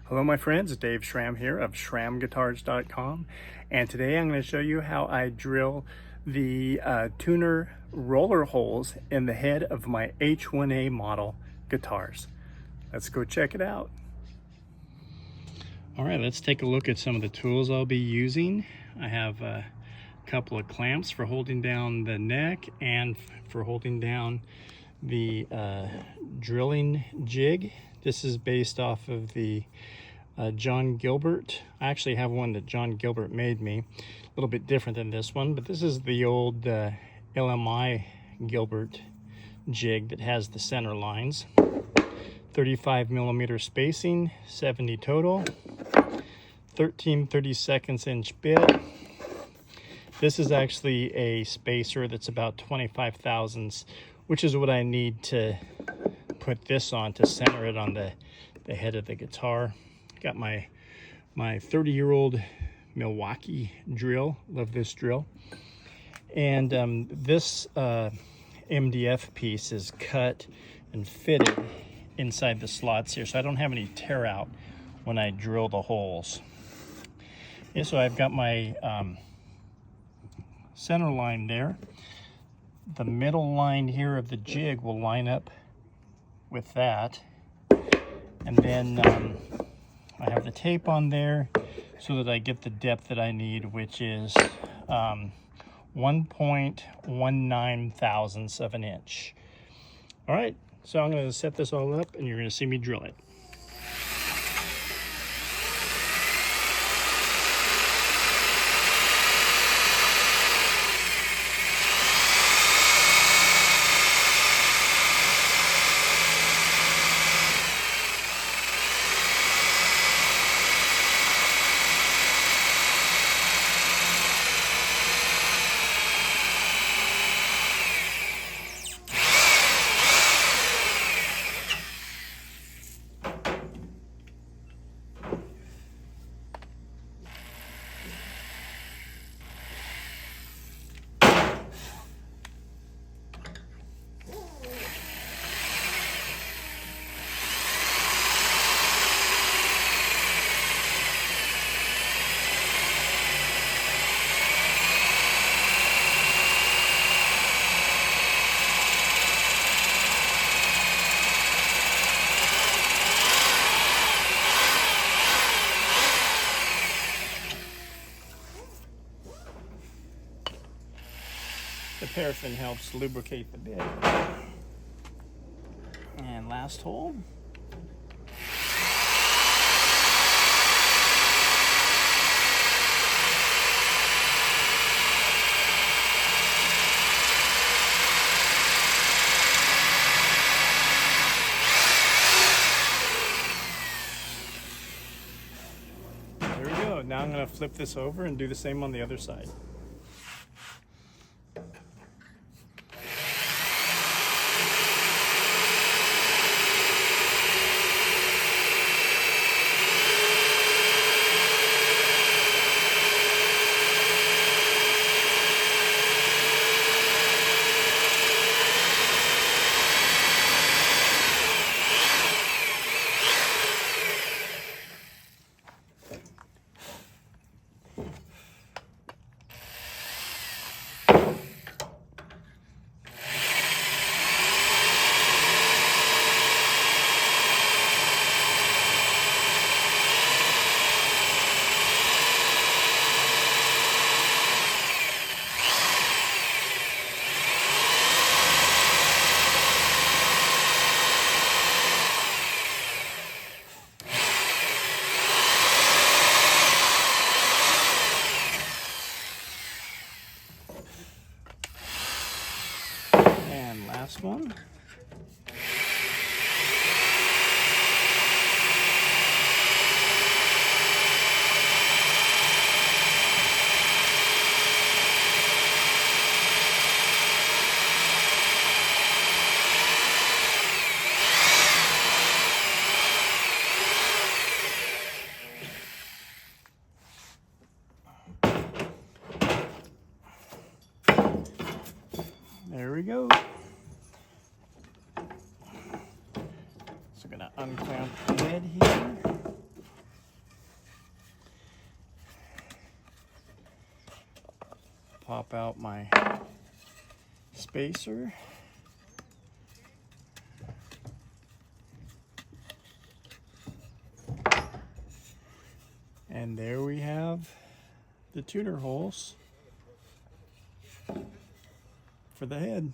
Hello my friends, Dave Schramm here of SchrammGuitars.com, and today I'm going to show you how I drill the tuner roller holes in the head of my H1A model guitars. Let's go check it out. Alright, let's take a look at some of the tools I'll be using. I have a couple of clamps for holding down the neck and for holding down the drilling jig. This is based off of the John Gilbert. I actually have one that John Gilbert made me. A little bit different than this one, but this is the old LMI Gilbert jig that has the center lines. 35mm spacing, 70 total, 13/32 inch bit. This is actually a spacer that's about 25 thousandths, which is what I need to put this on to center it on the head of the guitar. Got my 30-year-old Milwaukee drill. Love this drill. And this MDF piece is cut and fitted inside the slots here, so I don't have any tear out when I drill the holes. Okay, so I've got my center line there. The middle line here of the jig will line up with that, and then I have the tape on there so that I get the depth that I need, which is 1.19 thousandths of an inch. All right, so I'm going to set this all up and you're going to see me drill it. The paraffin helps lubricate the bit. And last hole. There we go. Now I'm going to flip this over and do the same on the other side. Last one. There we go. So I'm going to unclamp the head here. pop out my spacer. And there we have the tuner holes for the head.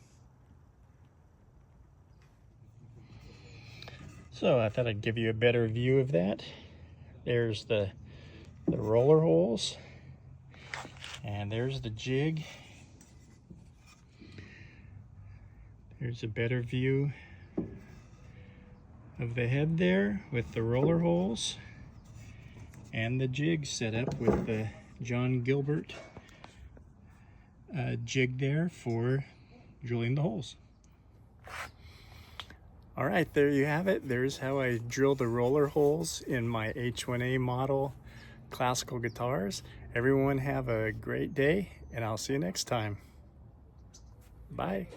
So I thought I'd give you a better view of that. There's the roller holes, and there's the jig. There's a better view of the head there with the roller holes and the jig set up with the John Gilbert jig there for drilling the holes. All right, there you have it. There's how I drill the roller holes in my H1A model classical guitars. Everyone have a great day, and I'll see you next time. Bye.